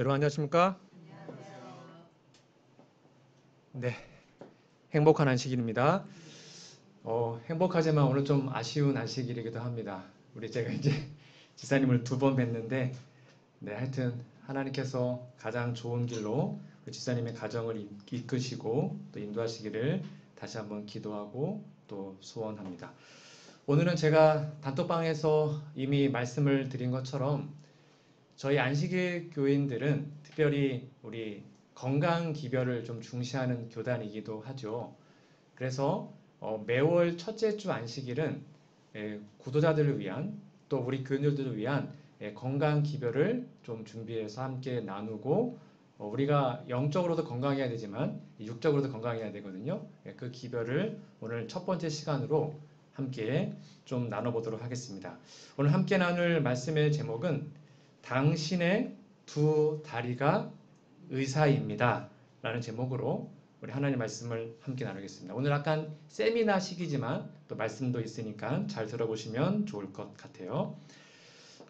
여러분 안녕하십니까? 네, 행복한 안식일입니다. 행복하지만 오늘 좀 아쉬운 안식일이기도 합니다. 제가 이제 지사님을 2번 뵀는데, 네, 하여튼 하나님께서 가장 좋은 길로 우리 지사님의 가정을 이끄시고 또 인도하시기를 다시 한번 기도하고 또 소원합니다. 오늘은 제가 단톡방에서 이미 말씀을 드린 것처럼 저희 안식일 교인들은 특별히 우리 건강 기별을 좀 중시하는 교단이기도 하죠. 그래서 매월 첫째 주 안식일은 구도자들을 위한 또 우리 교인들을 위한 건강 기별을 좀 준비해서 함께 나누고 우리가 영적으로도 건강해야 되지만 육적으로도 건강해야 되거든요. 그 기별을 오늘 첫 번째 시간으로 함께 좀 나눠보도록 하겠습니다. 오늘 함께 나눌 말씀의 제목은 당신의 두 다리가 의사입니다 라는 제목으로 우리 하나님 말씀을 함께 나누겠습니다. 오늘 약간 세미나식이지만 또 말씀도 있으니까 잘 들어보시면 좋을 것 같아요.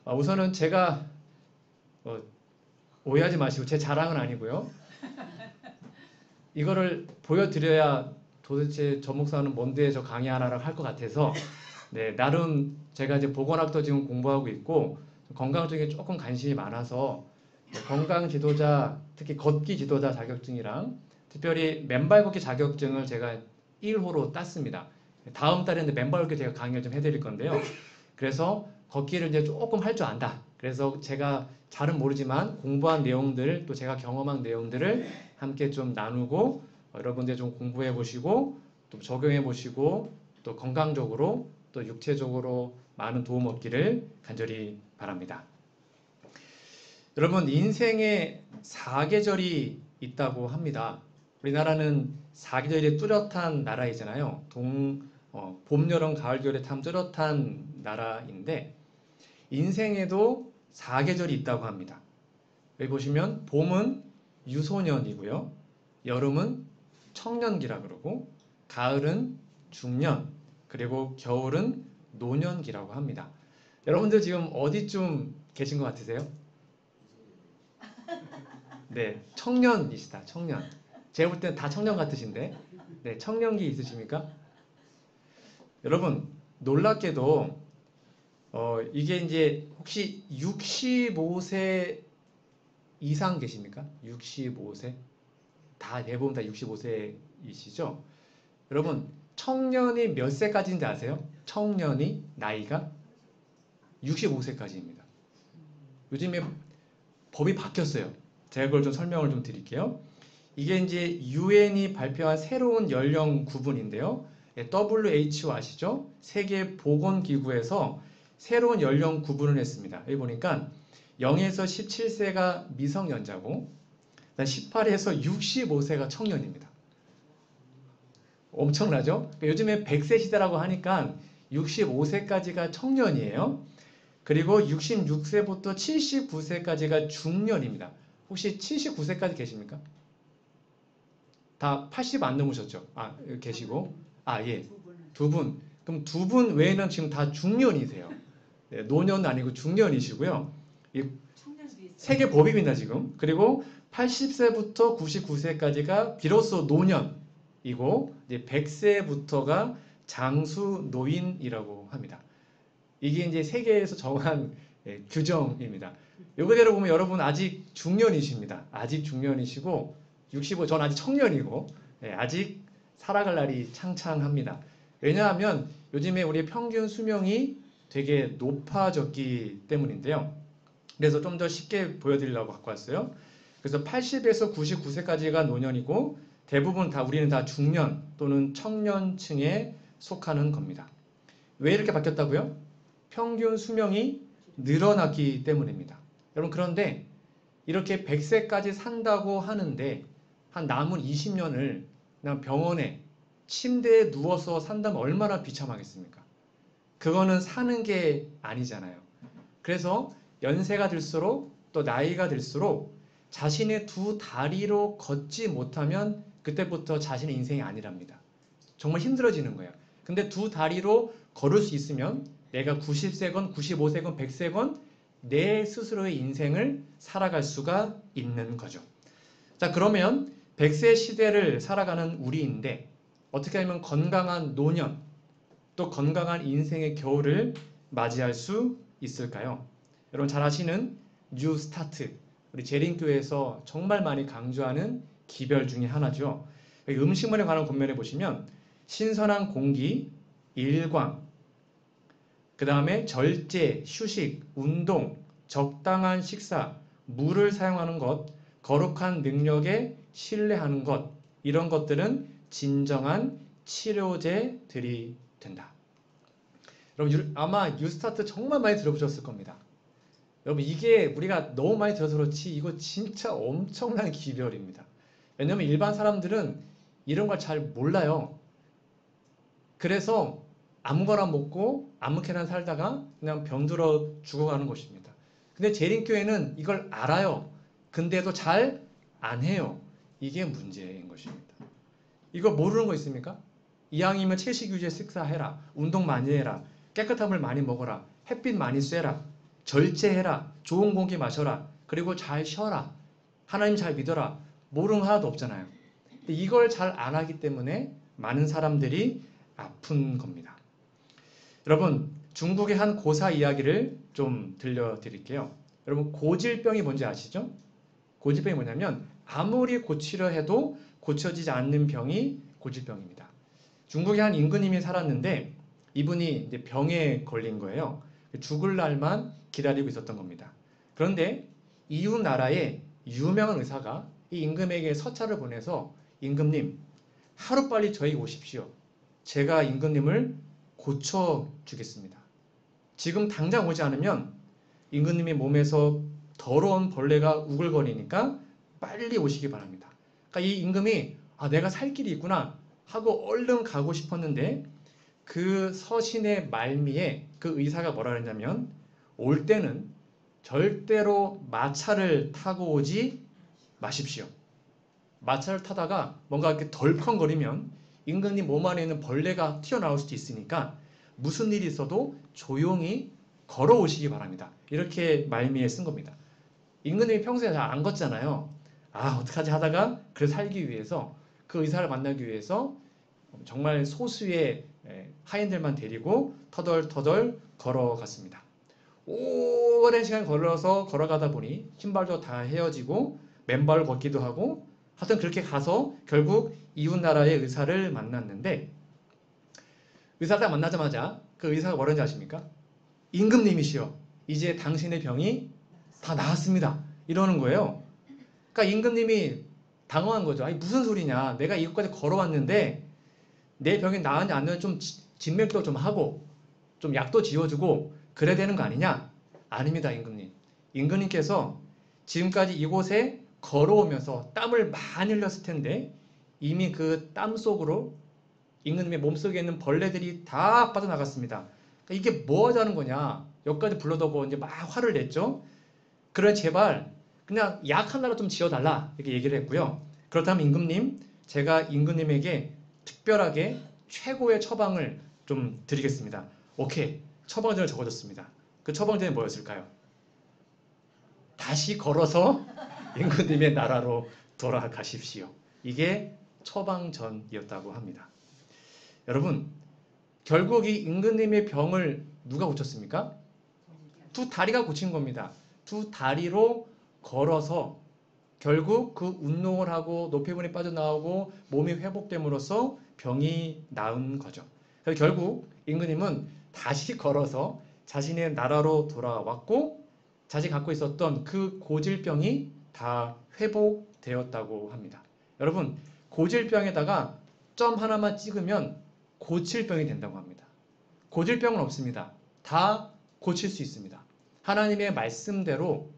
우선은 제가 오해하지 마시고 제 자랑은 아니고요. 이거를 보여드려야 도대체 저 목사는 뭔데 저 강의하나라고 할 것 같아서 네, 나름 제가 이제 보건학도 지금 공부하고 있고 건강 쪽에 조금 관심이 많아서 건강 지도자, 특히 걷기 지도자 자격증이랑 특별히 맨발 걷기 자격증을 제가 1호로 땄습니다. 다음 달에는 맨발 걷기 제가 강의를 좀 해드릴 건데요. 그래서 걷기를 이제 조금 할 줄 안다. 그래서 제가 잘은 모르지만 공부한 내용들 또 제가 경험한 내용들을 함께 좀 나누고 여러분들 좀 공부해 보시고 또 적용해 보시고 또 건강적으로 또 육체적으로 많은 도움 얻기를 간절히 바랍니다. 여러분 인생에 4계절이 있다고 합니다. 우리나라는 4계절이 뚜렷한 나라이잖아요. 봄, 여름, 가을, 겨울에 참 뚜렷한 나라인데 인생에도 4계절이 있다고 합니다. 여기 보시면 봄은 유소년이고요. 여름은 청년기라 그러고 가을은 중년 그리고 겨울은 노년기라고 합니다. 여러분들 지금 어디쯤 계신 것 같으세요? 네, 청년이시다. 청년. 제가 볼 때는 다 청년 같으신데 네, 청년기 있으십니까? 여러분 놀랍게도 이게 이제 혹시 65세 이상 계십니까? 65세? 대부분 다 65세이시죠? 여러분 청년이 몇 세까지인지 아세요? 청년이 나이가 65세까지입니다. 요즘에 법이 바뀌었어요. 제가 그걸 좀 설명을 좀 드릴게요. 이게 이제 유엔이 발표한 새로운 연령 구분인데요. WHO 아시죠? 세계보건기구에서 새로운 연령 구분을 했습니다. 여기 보니까 0에서 17세가 미성년자고 18에서 65세가 청년입니다. 엄청나죠? 요즘에 100세 시대라고 하니까 65세까지가 청년이에요. 그리고 66세부터 79세까지가 중년입니다. 혹시 79세까지 계십니까? 다 80 안 넘으셨죠? 계시고. 예. 두 분. 그럼 두 분 외에는 지금 다 중년이세요. 네, 노년 아니고 중년이시고요. 세계 법입니다, 지금. 그리고 80세부터 99세까지가 비로소 노년이고, 이제 100세부터가 장수 노인이라고 합니다. 이게 이제 세계에서 정한 규정입니다. 요거대로 보면 여러분 아직 중년이십니다. 아직 중년이시고 65, 전 아직 청년이고 아직 살아갈 날이 창창합니다. 왜냐하면 요즘에 우리의 평균 수명이 되게 높아졌기 때문인데요. 그래서 좀 더 쉽게 보여드리려고 갖고 왔어요. 그래서 80에서 99세까지가 노년이고 대부분 우리는 다 중년 또는 청년층에 속하는 겁니다. 왜 이렇게 바뀌었다고요? 평균 수명이 늘어났기 때문입니다. 여러분 그런데 이렇게 100세까지 산다고 하는데 한 남은 20년을 그냥 병원에 침대에 누워서 산다면 얼마나 비참하겠습니까? 그거는 사는 게 아니잖아요. 그래서 연세가 들수록 또 나이가 들수록 자신의 두 다리로 걷지 못하면 그때부터 자신의 인생이 아니랍니다. 정말 힘들어지는 거예요. 근데 두 다리로 걸을 수 있으면 내가 90세건 95세건 100세건 내 스스로의 인생을 살아갈 수가 있는 거죠. 자, 그러면 100세 시대를 살아가는 우리인데 어떻게 하면 건강한 노년 또 건강한 인생의 겨울을 맞이할 수 있을까요? 여러분 잘 아시는 뉴 스타트, 우리 재림교회에서 정말 많이 강조하는 기별 중에 하나죠. 음식물에 관한 본면에 보시면 신선한 공기, 일광, 그 다음에 절제, 휴식, 운동, 적당한 식사, 물을 사용하는 것, 거룩한 능력에 신뢰하는 것, 이런 것들은 진정한 치료제들이 된다. 여러분 아마 뉴스타트 정말 많이 들어보셨을 겁니다. 여러분 이게 우리가 너무 많이 들어서 그렇지 이거 진짜 엄청난 기별입니다. 왜냐면 일반 사람들은 이런 걸 잘 몰라요. 그래서 아무거나 먹고 아무렇게나 살다가 그냥 병들어 죽어가는 것입니다. 근데 재림교회는 이걸 알아요. 근데도 잘 안 해요. 이게 문제인 것입니다. 이거 모르는 거 있습니까? 이왕이면 채식 유지에 식사해라. 운동 많이 해라. 깨끗한 물 많이 먹어라. 햇빛 많이 쐬라. 절제해라. 좋은 공기 마셔라. 그리고 잘 쉬어라. 하나님 잘 믿어라. 모르는 거 하나도 없잖아요. 근데 이걸 잘 안 하기 때문에 많은 사람들이 아픈 겁니다. 여러분 중국의 한 고사 이야기를 좀 들려드릴게요. 여러분 고질병이 뭔지 아시죠? 고질병이 뭐냐면 아무리 고치려 해도 고쳐지지 않는 병이 고질병입니다. 중국의 한 임금님이 살았는데 이분이 이제 병에 걸린 거예요. 죽을 날만 기다리고 있었던 겁니다. 그런데 이웃 나라의 유명한 의사가 이 임금에게 서찰을 보내서 임금님 하루빨리 저에게 오십시오. 제가 임금님을 고쳐주겠습니다. 지금 당장 오지 않으면 임금님의 몸에서 더러운 벌레가 우글거리니까 빨리 오시기 바랍니다. 그러니까 이 임금이 내가 살 길이 있구나 하고 얼른 가고 싶었는데 그 서신의 말미에 그 의사가 뭐라 그랬냐면 올 때는 절대로 마차를 타고 오지 마십시오. 마차를 타다가 뭔가 이렇게 덜컹거리면 임금님 몸 안에 있는 벌레가 튀어나올 수도 있으니까 무슨 일이 있어도 조용히 걸어오시기 바랍니다. 이렇게 말미에 쓴 겁니다. 임금님이 평소에 잘 안 걷잖아요. 어떡하지 하다가 그래서 살기 위해서 그 의사를 만나기 위해서 정말 소수의 하인들만 데리고 터덜터덜 걸어갔습니다. 오랜 시간 걸어가다 보니 신발도 다 헤어지고 맨발로 걷기도 하고 하여튼 그렇게 가서 결국 이웃 나라의 의사를 만났는데 의사를 만나자마자 그 의사가 뭐라는지 아십니까? 임금님이시여 이제 당신의 병이 다 나았습니다. 이러는 거예요. 그러니까 임금님이 당황한 거죠. 아니 무슨 소리냐. 내가 이것까지 걸어왔는데 내 병이 나았냐 안 나았냐 좀 진맥도 좀 하고 좀 약도 지어주고 그래야 되는 거 아니냐? 아닙니다 임금님. 임금님께서 지금까지 이곳에 걸어오면서 땀을 많이 흘렸을 텐데 이미 그 땀 속으로 임금님의 몸속에 있는 벌레들이 다 빠져나갔습니다. 그러니까 이게 뭐 하자는 거냐? 여기까지 불러다고 이제 막 화를 냈죠. 그래 제발 그냥 약 하나로 좀 지어달라 이렇게 얘기를 했고요. 그렇다면 임금님 제가 임금님에게 특별하게 최고의 처방을 좀 드리겠습니다. 오케이 처방전을 적어줬습니다. 그 처방전이 뭐였을까요? 다시 걸어서 임금님의 나라로 돌아가십시오. 이게 처방전이었다고 합니다. 여러분 결국 이 임금님의 병을 누가 고쳤습니까? 두 다리가 고친 겁니다. 두 다리로 걸어서 결국 그 운동을 하고 노폐물이 빠져나오고 몸이 회복됨으로써 병이 나은 거죠. 그래서 결국 임금님은 다시 걸어서 자신의 나라로 돌아왔고 자신이 갖고 있었던 그 고질병이 다 회복되었다고 합니다. 여러분 고질병에다가 점 하나만 찍으면 고칠병이 된다고 합니다. 고질병은 없습니다. 다 고칠 수 있습니다. 하나님의 말씀대로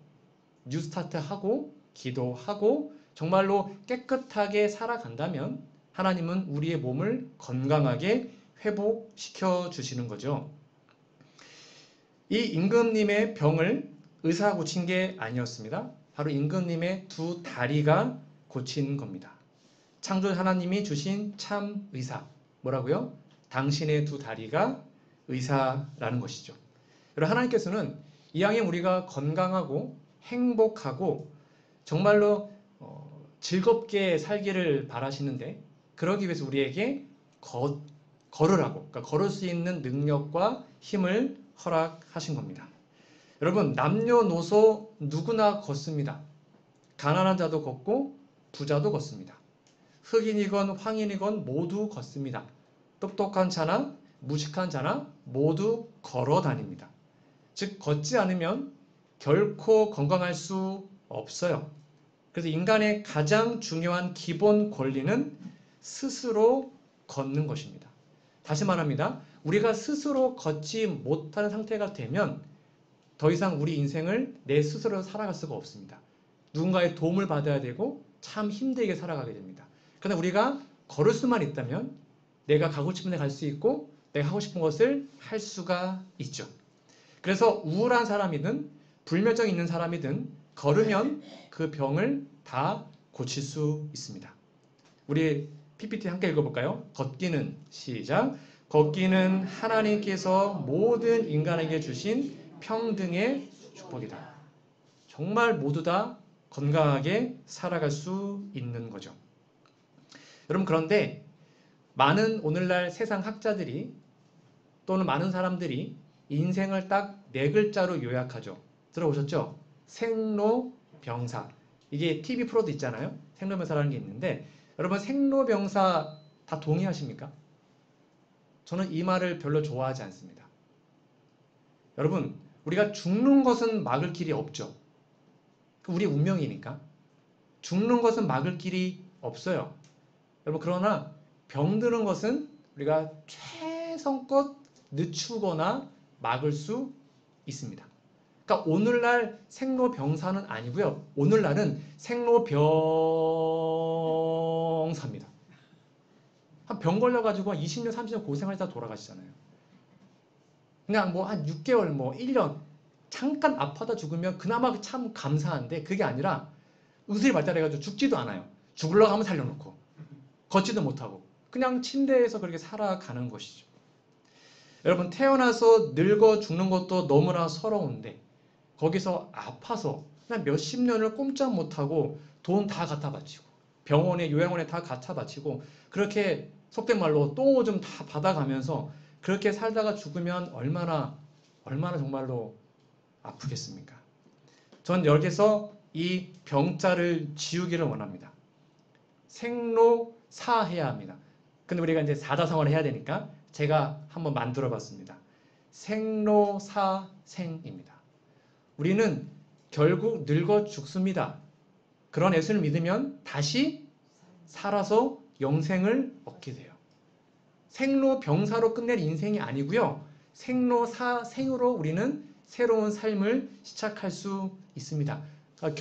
뉴스타트하고 기도하고 정말로 깨끗하게 살아간다면 하나님은 우리의 몸을 건강하게 회복시켜 주시는 거죠. 이 임금님의 병을 의사가 고친 게 아니었습니다. 바로 임금님의 두 다리가 고친 겁니다. 창조 하나님이 주신 참 의사. 뭐라고요? 당신의 두 다리가 의사라는 것이죠. 여러분 하나님께서는 이왕이면 우리가 건강하고 행복하고 정말로 즐겁게 살기를 바라시는데 그러기 위해서 우리에게 걸으라고, 그러니까 걸을 수 있는 능력과 힘을 허락하신 겁니다. 여러분, 남녀노소 누구나 걷습니다. 가난한 자도 걷고 부자도 걷습니다. 흑인이건 황인이건 모두 걷습니다. 똑똑한 자나 무식한 자나 모두 걸어 다닙니다. 즉 걷지 않으면 결코 건강할 수 없어요. 그래서 인간의 가장 중요한 기본 권리는 스스로 걷는 것입니다. 다시 말합니다. 우리가 스스로 걷지 못하는 상태가 되면 더 이상 우리 인생을 내 스스로 살아갈 수가 없습니다. 누군가의 도움을 받아야 되고 참 힘들게 살아가게 됩니다. 그러나 우리가 걸을 수만 있다면 내가 가고 싶은 데 갈 수 있고 내가 하고 싶은 것을 할 수가 있죠. 그래서 우울한 사람이든 불면증 있는 사람이든 걸으면 그 병을 다 고칠 수 있습니다. 우리 PPT 함께 읽어볼까요? 걷기는 시작. 걷기는 하나님께서 모든 인간에게 주신 평등의 축복이다. 정말 모두 다 건강하게 살아갈 수 있는 거죠. 여러분, 그런데 많은 오늘날 세상 학자들이 또는 많은 사람들이 인생을 딱 네 글자로 요약하죠. 들어보셨죠? 생로병사. 이게 TV 프로도 있잖아요. 생로병사라는 게 있는데 여러분, 생로병사 다 동의하십니까? 저는 이 말을 별로 좋아하지 않습니다. 여러분, 우리가 죽는 것은 막을 길이 없죠. 우리 운명이니까. 죽는 것은 막을 길이 없어요. 여러분, 그러나 병드는 것은 우리가 최선껏 늦추거나 막을 수 있습니다. 그러니까 오늘날 생로병사는 아니고요. 오늘날은 생로병사입니다. 한 병 걸려가지고 20년, 30년 고생하다 돌아가시잖아요. 그냥 뭐 한 6개월, 뭐 1년 잠깐 아파다 죽으면 그나마 참 감사한데 그게 아니라 의술이 발달해가지고 죽지도 않아요. 죽으려고 하면 살려놓고 걷지도 못하고 그냥 침대에서 그렇게 살아가는 것이죠. 여러분, 태어나서 늙어 죽는 것도 너무나 서러운데 거기서 아파서 그냥 몇십 년을 꼼짝 못하고 돈 다 갖다 바치고 병원에 요양원에 다 갖다 바치고 그렇게 속된 말로 또 좀 다 받아가면서 그렇게 살다가 죽으면 얼마나 정말로 아프겠습니까? 전 여기서 이 병자를 지우기를 원합니다. 생로사해야 합니다. 근데 우리가 이제 사자성어를 해야 되니까 제가 한번 만들어 봤습니다. 생로사생입니다. 우리는 결국 늙어 죽습니다. 그런 예수를 믿으면 다시 살아서 영생을 얻게 돼요. 생로병사로 끝낼 인생이 아니고요. 생로사생으로 우리는 새로운 삶을 시작할 수 있습니다. 그러니까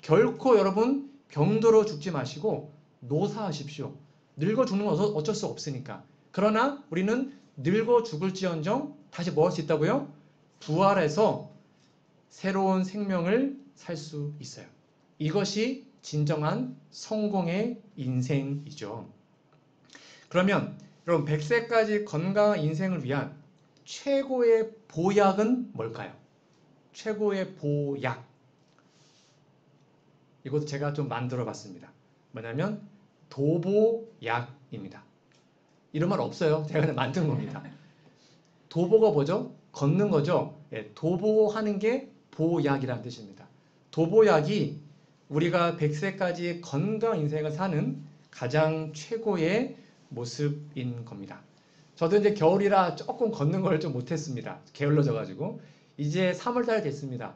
결코 여러분 병들어 죽지 마시고 노사하십시오. 늙어 죽는 건 어쩔 수 없으니까. 그러나 우리는 늙어 죽을지언정 다시 뭐 할 수 있다고요? 부활해서 새로운 생명을 살 수 있어요. 이것이 진정한 성공의 인생이죠. 그러면 여러분, 100세까지 건강한 인생을 위한 최고의 보약은 뭘까요? 최고의 보약. 이것도 제가 좀 만들어 봤습니다. 뭐냐면 도보약입니다. 이런 말 없어요. 제가 그냥 만든 겁니다. 도보가 뭐죠? 걷는 거죠. 예, 도보하는 게 보약이라는 뜻입니다. 도보약이 우리가 100세까지 건강 인생을 사는 가장 최고의 모습인 겁니다. 저도 이제 겨울이라 조금 걷는 걸 좀 못했습니다. 게을러져가지고. 이제 3월달 됐습니다.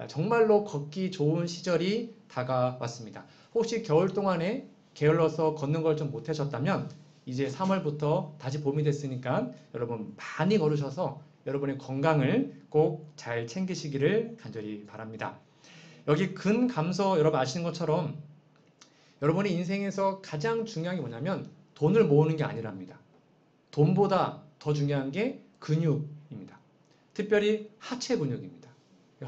정말로 걷기 좋은 시절이 다가왔습니다. 혹시 겨울 동안에 게을러서 걷는 걸 좀 못하셨다면 이제 3월부터 다시 봄이 됐으니까 여러분 많이 걸으셔서 여러분의 건강을 꼭 잘 챙기시기를 간절히 바랍니다. 여기 근감소 여러분 아시는 것처럼 여러분의 인생에서 가장 중요한 게 뭐냐면 돈을 모으는 게 아니랍니다. 돈보다 더 중요한 게 근육입니다. 특별히 하체 근육입니다.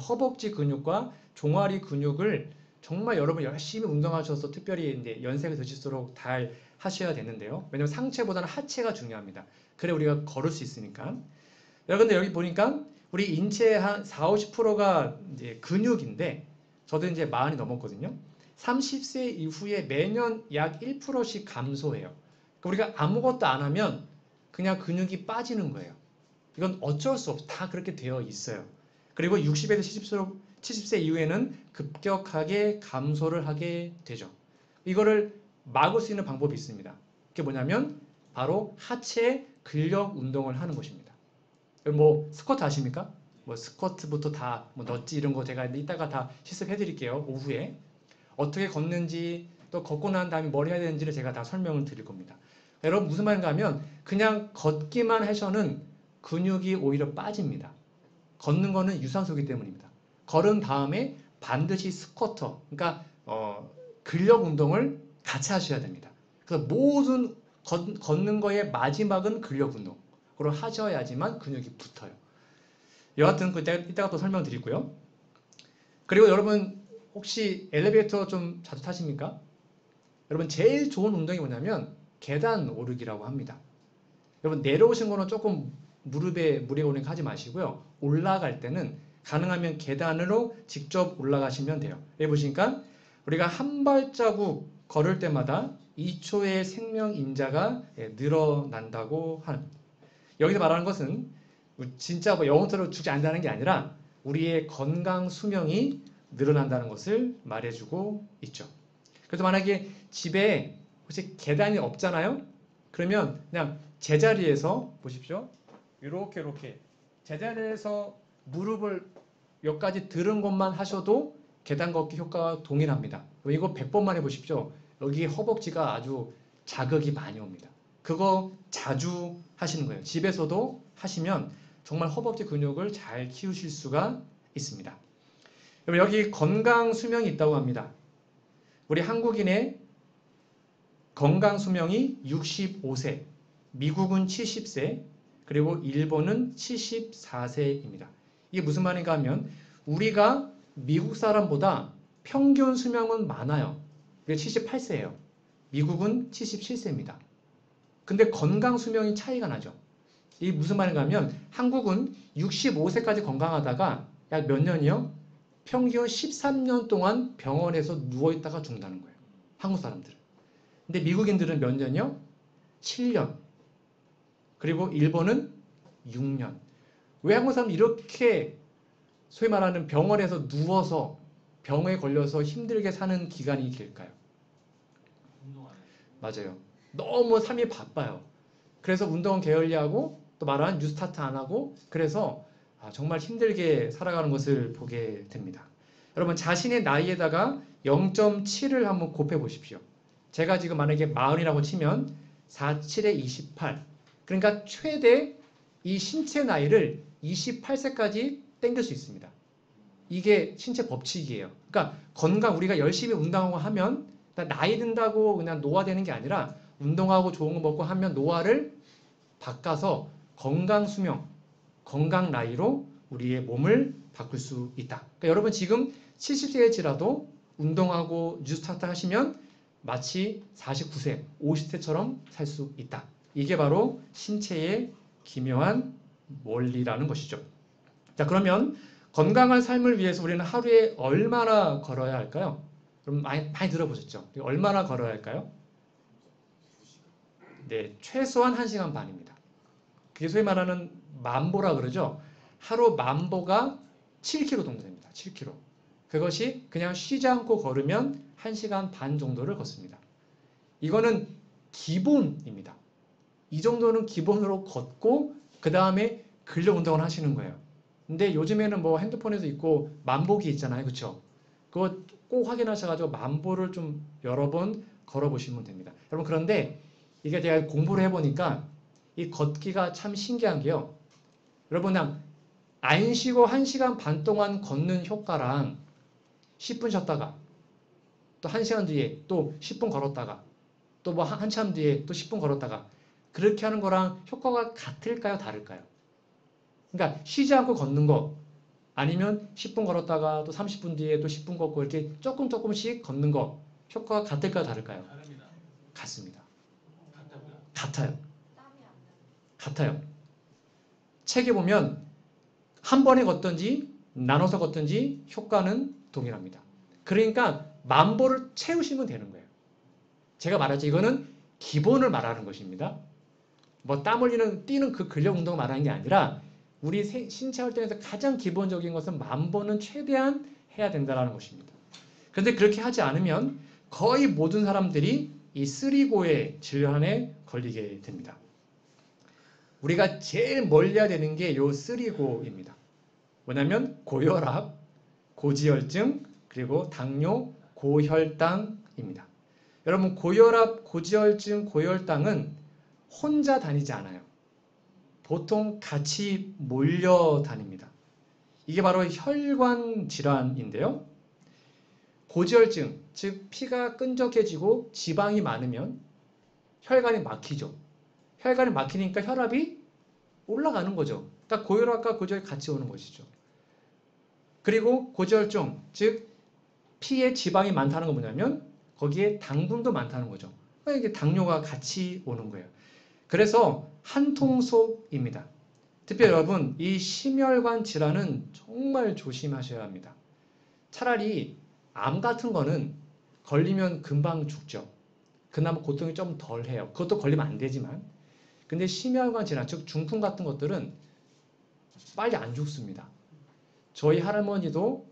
허벅지 근육과 종아리 근육을 정말 여러분 열심히 운동하셔서 특별히 이제 연세가 드실수록 잘 하셔야 되는데요. 왜냐하면 상체보다는 하체가 중요합니다. 그래 우리가 걸을 수 있으니까. 여러분들 여기 보니까 우리 인체의 한 40~50%가 이제 근육인데 저도 이제 40이 넘었거든요. 30세 이후에 매년 약 1%씩 감소해요. 그러니까 우리가 아무것도 안 하면 그냥 근육이 빠지는 거예요. 이건 어쩔 수 없어. 다 그렇게 되어 있어요. 그리고 60에서 70세 이후에는 급격하게 감소를 하게 되죠. 이거를 막을 수 있는 방법이 있습니다. 그게 뭐냐면 바로 하체 근력 운동을 하는 것입니다. 뭐 스쿼트 아십니까? 뭐 스쿼트부터 다 뭐 넛지 이런 거 제가 이따가 다 실습해 드릴게요. 오후에. 어떻게 걷는지 또 걷고 난 다음에 뭘 해야 되는지를 제가 다 설명을 드릴 겁니다. 여러분 무슨 말인가 하면 그냥 걷기만 해서는 근육이 오히려 빠집니다. 걷는 거는 유산소이기 때문입니다. 걸은 다음에 반드시 스쿼터, 그러니까 근력 운동을 같이 하셔야 됩니다. 그래서 모든 걷는 거의 마지막은 근력 운동으로 하셔야지만 근육이 붙어요. 여하튼 이따가 또 설명드리고요. 그리고 여러분 혹시 엘리베이터 좀 자주 타십니까? 여러분 제일 좋은 운동이 뭐냐면 계단 오르기라고 합니다. 여러분 내려오신 거는 조금 무릎에 무리 오는 거 하지 마시고요. 올라갈 때는 가능하면 계단으로 직접 올라가시면 돼요. 여기 보시니까 우리가 한 발자국 걸을 때마다 2초의 생명 인자가 늘어난다고 하는. 여기서 말하는 것은 진짜 뭐 영원토록 죽지 않는다는 게 아니라 우리의 건강 수명이 늘어난다는 것을 말해주고 있죠. 그래서 만약에 집에 혹시 계단이 없잖아요? 그러면 그냥 제자리에서 보십시오. 이렇게 제자리에서 무릎을 여기까지 들은 것만 하셔도 계단 걷기 효과와 동일합니다. 이거 100번만 해보십시오. 여기 허벅지가 아주 자극이 많이 옵니다. 그거 자주 하시는 거예요. 집에서도 하시면 정말 허벅지 근육을 잘 키우실 수가 있습니다. 여기 건강 수명이 있다고 합니다. 우리 한국인의 건강 수명이 65세, 미국은 70세, 그리고 일본은 74세입니다. 이게 무슨 말인가 하면 우리가 미국 사람보다 평균 수명은 많아요. 그게 78세예요. 미국은 77세입니다. 근데 건강 수명이 차이가 나죠. 이게 무슨 말인가 하면 한국은 65세까지 건강하다가 약 몇 년이요? 평균 13년 동안 병원에서 누워있다가 죽는다는 거예요. 한국 사람들은. 근데 미국인들은 몇 년이요? 7년. 그리고 일본은 6년. 왜 한국 사람은 이렇게 소위 말하는 병원에서 누워서 병에 걸려서 힘들게 사는 기간이 길까요? 맞아요. 너무 삶이 바빠요. 그래서 운동은 게을리하고 또 말하는 뉴스타트 안 하고 그래서 정말 힘들게 살아가는 것을 보게 됩니다. 여러분 자신의 나이에다가 0.7을 한번 곱해 보십시오. 제가 지금 만약에 40이라고 치면 4, 7에 28. 그러니까 최대 이 신체 나이를 28세까지 땡길 수 있습니다. 이게 신체 법칙이에요. 그러니까 건강 우리가 열심히 운동하고 하면 나이 든다고 그냥 노화되는 게 아니라 운동하고 좋은 거 먹고 하면 노화를 바꿔서 건강 수명, 건강 나이로 우리의 몸을 바꿀 수 있다. 그러니까 여러분 지금 70세일지라도 운동하고 뉴스타트 하시면 마치 49세, 50세처럼 살 수 있다. 이게 바로 신체의 기묘한 원리라는 것이죠. 자, 그러면 건강한 삶을 위해서 우리는 하루에 얼마나 걸어야 할까요? 그럼 많이 들어보셨죠? 얼마나 걸어야 할까요? 네, 최소한 1시간 반입니다. 그게 소위 말하는 만보라 그러죠. 하루 만보가 7km 정도 됩니다. 7km. 그것이 그냥 쉬지 않고 걸으면 1시간 반 정도를 걷습니다. 이거는 기본입니다. 이 정도는 기본으로 걷고 그 다음에 근력 운동을 하시는 거예요. 근데 요즘에는 뭐 핸드폰에도 있고 만보기 있잖아요. 그렇죠? 그거 꼭 확인하셔가지고 만보를 좀 여러 번 걸어보시면 됩니다. 여러분 그런데 이게 제가 공부를 해보니까 이 걷기가 참 신기한 게요. 여러분 그냥 안 쉬고 1시간 반 동안 걷는 효과랑 10분 쉬었다가 또 1시간 뒤에 또 10분 걸었다가 또 뭐 한참 뒤에 또 10분 걸었다가 그렇게 하는 거랑 효과가 같을까요? 다를까요? 그러니까 쉬지 않고 걷는 거 아니면 10분 걸었다가 또 30분 뒤에 또 10분 걷고 이렇게 조금씩 걷는 거 효과가 같을까요? 다를까요? 다릅니다. 같습니다. 같다고요? 같아요. 같아요. 책에 보면 한 번에 걷든지 나눠서 걷든지 효과는 동일합니다. 그러니까 10,000보를 채우시면 되는 거예요. 제가 말하죠. 이거는 기본을 말하는 것입니다. 뭐 땀 흘리는 뛰는 그 근력 운동을 말하는 게 아니라 우리 신체 활동에서 가장 기본적인 것은 10,000보는 최대한 해야 된다는 것입니다. 그런데 그렇게 하지 않으면 거의 모든 사람들이 이 쓰리고의 질환에 걸리게 됩니다. 우리가 제일 멀리해야 되는 게 요 쓰리고입니다. 뭐냐면 고혈압, 고지혈증, 그리고 당뇨, 고혈당입니다. 여러분 고혈압, 고지혈증, 고혈당은 혼자 다니지 않아요. 보통 같이 몰려 다닙니다. 이게 바로 혈관 질환인데요. 고지혈증, 즉 피가 끈적해지고 지방이 많으면 혈관이 막히죠. 혈관이 막히니까 혈압이 올라가는 거죠. 그러니까 고혈압과 고지혈이 같이 오는 것이죠. 그리고 고지혈증, 즉 피에 지방이 많다는 건 뭐냐면 거기에 당분도 많다는 거죠. 그러니까 이게 당뇨가 같이 오는 거예요. 그래서 한통속입니다. 특별히 여러분 이 심혈관 질환은 정말 조심하셔야 합니다. 차라리 암 같은 거는 걸리면 금방 죽죠. 그나마 고통이 좀 덜해요. 그것도 걸리면 안 되지만. 근데 심혈관 질환, 즉 중풍 같은 것들은 빨리 안 죽습니다. 저희 할아버지도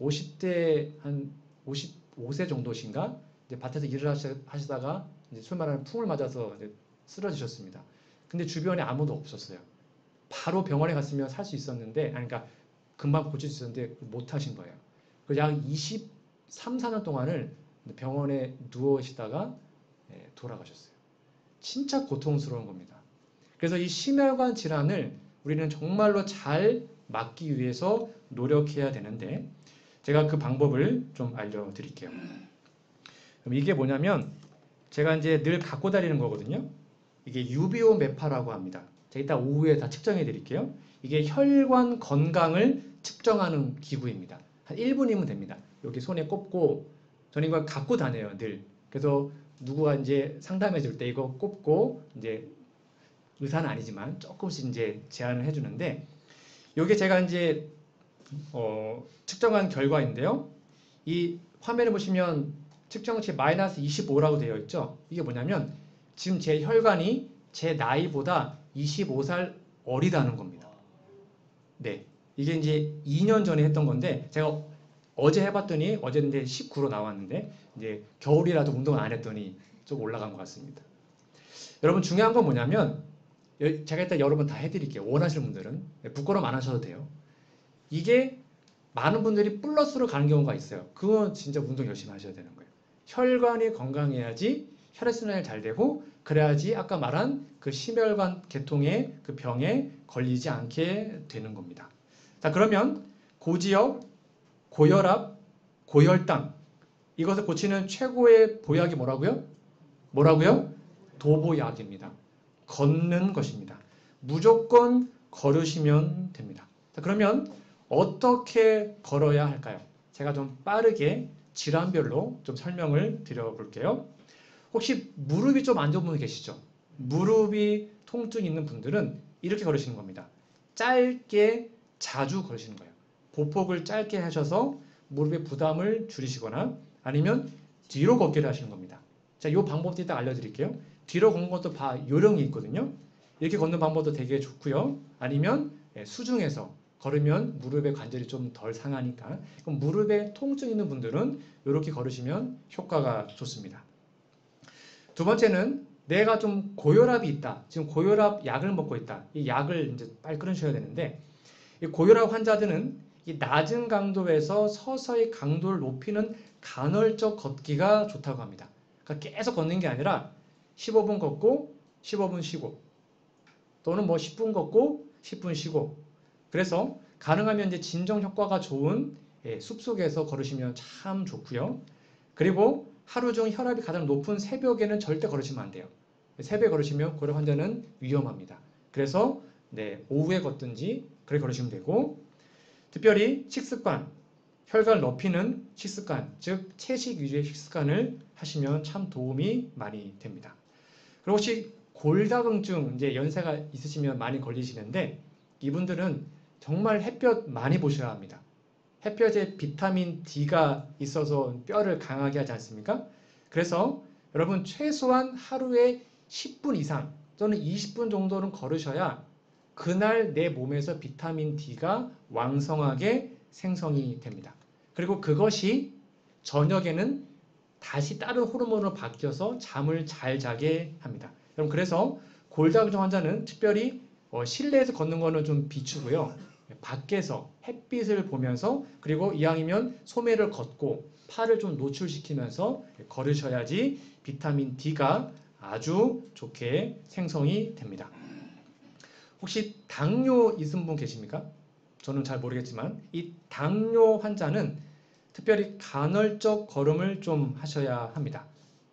50대 한 55세 정도신가 이제 밭에서 일을 하시다가 이제 소위 말하는 풍을 맞아서 이제 쓰러지셨습니다. 근데 주변에 아무도 없었어요. 바로 병원에 갔으면 살 수 있었는데, 그러니까 금방 고칠 수 있었는데 못 하신 거예요. 그래서 약 23, 4년 동안을 병원에 누워 계시다가 돌아가셨어요. 진짜 고통스러운 겁니다. 그래서 이 심혈관 질환을 우리는 정말로 잘 막기 위해서 노력해야 되는데 제가 그 방법을 좀 알려드릴게요. 그럼 이게 뭐냐면 제가 이제 늘 갖고 다니는 거거든요. 이게 유비오 메파라고 합니다. 제가 이따 오후에 다 측정해 드릴게요. 이게 혈관 건강을 측정하는 기구입니다. 한 1분이면 됩니다. 여기 손에 꼽고 저는 이걸 갖고 다녀요, 늘. 그래서 누구가 이제 상담해 줄 때 이거 꼽고 이제 의사는 아니지만 조금씩 이제 제안을 해 주는데 이게 제가 이제 측정한 결과인데요. 이 화면에 보시면 측정치 마이너스 25라고 되어 있죠. 이게 뭐냐면 지금 제 혈관이 제 나이보다 25살 어리다는 겁니다. 네, 이게 이제 2년 전에 했던 건데 제가 어제 해봤더니 어제는 이제 19로 나왔는데 이제 겨울이라도 운동을 안 했더니 좀 올라간 것 같습니다. 여러분 중요한 건 뭐냐면 제가 일단 여러 번 다 해드릴게요. 원하시는 분들은 부끄러움 안 하셔도 돼요. 이게 많은 분들이 플러스로 가는 경우가 있어요. 그건 진짜 운동 열심히 하셔야 되는 거예요. 혈관이 건강해야지 혈액순환이 잘 되고 그래야지 아까 말한 그 심혈관 계통의 그 병에 걸리지 않게 되는 겁니다. 자 그러면 고지혈, 고혈압, 고혈당 이것을 고치는 최고의 보약이 뭐라고요? 뭐라고요? 도보약입니다. 걷는 것입니다. 무조건 걸으시면 됩니다. 자, 그러면 어떻게 걸어야 할까요? 제가 좀 빠르게 질환별로 좀 설명을 드려볼게요. 혹시 무릎이 좀 안 좋은 분 계시죠? 무릎이 통증이 있는 분들은 이렇게 걸으시는 겁니다. 짧게 자주 걸으시는 거예요. 보폭을 짧게 하셔서 무릎의 부담을 줄이시거나 아니면 뒤로 걷기를 하시는 겁니다. 자, 이 방법도 이따 알려드릴게요. 뒤로 걷는 것도 요령이 있거든요. 이렇게 걷는 방법도 되게 좋고요. 아니면 수중에서 걸으면 무릎의 관절이 좀 덜 상하니까 그럼 무릎에 통증 있는 분들은 이렇게 걸으시면 효과가 좋습니다. 두 번째는 내가 좀 고혈압이 있다. 지금 고혈압 약을 먹고 있다. 이 약을 이제 빨리 끊으셔야 되는데 이 고혈압 환자들은 이 낮은 강도에서 서서히 강도를 높이는 간헐적 걷기가 좋다고 합니다. 그러니까 계속 걷는 게 아니라 15분 걷고 15분 쉬고 또는 뭐 10분 걷고 10분 쉬고 그래서 가능하면 이제 진정 효과가 좋은 숲속에서 걸으시면 참 좋고요. 그리고 하루 중 혈압이 가장 높은 새벽에는 절대 걸으시면 안 돼요. 새벽에 걸으시면 고혈압 환자는 위험합니다. 그래서 오후에 걷든지 그렇게 걸으시면 되고 특별히 식습관, 혈관을 높이는 식습관, 즉 채식 위주의 식습관을 하시면 참 도움이 많이 됩니다. 그리고 혹시 골다공증 이제 연세가 있으시면 많이 걸리시는데 이분들은 정말 햇볕 많이 보셔야 합니다. 햇볕에 비타민 D가 있어서 뼈를 강하게 하지 않습니까? 그래서 여러분 최소한 하루에 10분 이상 또는 20분 정도는 걸으셔야 그날 내 몸에서 비타민 D가 왕성하게 생성이 됩니다. 그리고 그것이 저녁에는 다시 다른 호르몬으로 바뀌어서 잠을 잘 자게 합니다. 여러분 그래서 골다공증 환자는 특별히 실내에서 걷는 거는 좀 비추고요. 밖에서 햇빛을 보면서 그리고 이왕이면 소매를 걷고 팔을 좀 노출시키면서 걸으셔야지 비타민 D가 아주 좋게 생성이 됩니다. 혹시 당뇨 있은 분 계십니까? 저는 잘 모르겠지만 이 당뇨 환자는 특별히 간헐적 걸음을 좀 하셔야 합니다.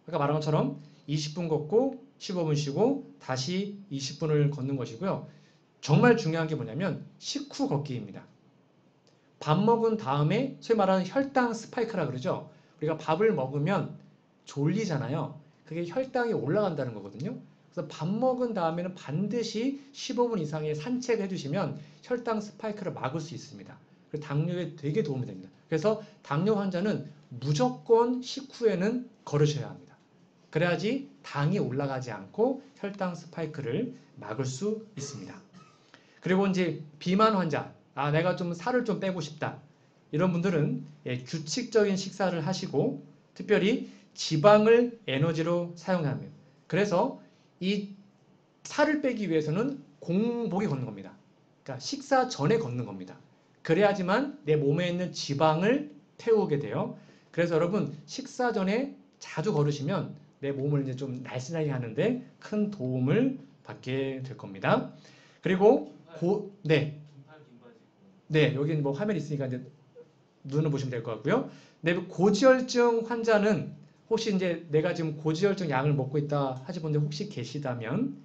아까 말한 것처럼 20분 걷고 15분 쉬고 다시 20분을 걷는 것이고요. 정말 중요한 게 뭐냐면 식후 걷기입니다. 밥 먹은 다음에 소위 말하는 혈당 스파이크라 그러죠. 우리가 밥을 먹으면 졸리잖아요. 그게 혈당이 올라간다는 거거든요. 그래서 밥 먹은 다음에는 반드시 15분 이상의 산책을 해주시면 혈당 스파이크를 막을 수 있습니다. 당뇨에 되게 도움이 됩니다. 그래서 당뇨 환자는 무조건 식후에는 걸으셔야 합니다. 그래야지 당이 올라가지 않고 혈당 스파이크를 막을 수 있습니다. 그리고 이제 비만 환자, 내가 좀 살을 좀 빼고 싶다. 이런 분들은 규칙적인 식사를 하시고 특별히 지방을 에너지로 사용해야 합니다. 그래서 이 살을 빼기 위해서는 공복에 걷는 겁니다. 그러니까 식사 전에 걷는 겁니다. 그래야지만 내 몸에 있는 지방을 태우게 돼요. 그래서 여러분 식사 전에 자주 걸으시면 내 몸을 이제 좀 날씬하게 하는데 큰 도움을 받게 될 겁니다. 그리고 네, 여기 뭐 화면 있으니까 이제 눈을 보시면 될 것 같고요. 네, 고지혈증 환자는 혹시 이제 내가 지금 고지혈증 약을 먹고 있다 하신 분들 혹시 계시다면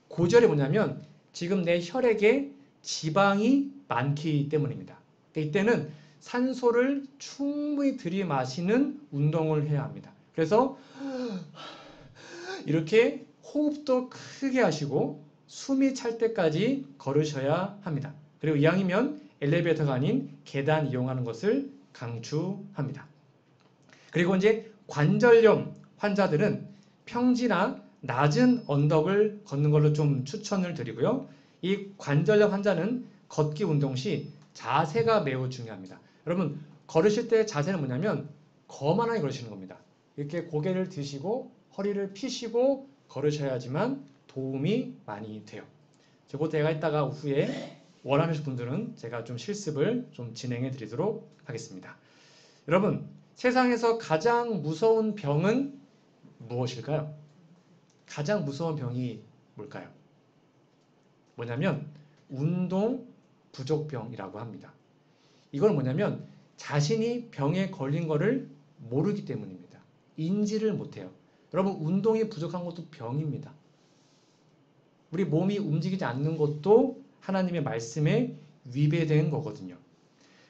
고지혈이 뭐냐면 지금 내 혈액에 지방이 많기 때문입니다. 이때는 산소를 충분히 들이마시는 운동을 해야 합니다. 그래서 이렇게 호흡도 크게 하시고 숨이 찰 때까지 걸으셔야 합니다. 그리고 이왕이면 엘리베이터가 아닌 계단 이용하는 것을 강추합니다. 그리고 이제 관절염 환자들은 평지나 낮은 언덕을 걷는 걸로 좀 추천을 드리고요. 이 관절염 환자는 걷기 운동 시 자세가 매우 중요합니다. 여러분 걸으실 때 자세는 뭐냐면 거만하게 걸으시는 겁니다. 이렇게 고개를 드시고 허리를 펴시고 걸으셔야지만 도움이 많이 돼요. 그것 제가 이따가 후에 원하는 분들은 제가 좀 실습을 좀 진행해 드리도록 하겠습니다. 여러분 세상에서 가장 무서운 병은 무엇일까요? 가장 무서운 병이 뭘까요? 뭐냐면 운동 부족병이라고 합니다. 이건 뭐냐면 자신이 병에 걸린 거를 모르기 때문입니다. 인지를 못해요. 여러분 운동이 부족한 것도 병입니다. 우리 몸이 움직이지 않는 것도 하나님의 말씀에 위배된 거거든요.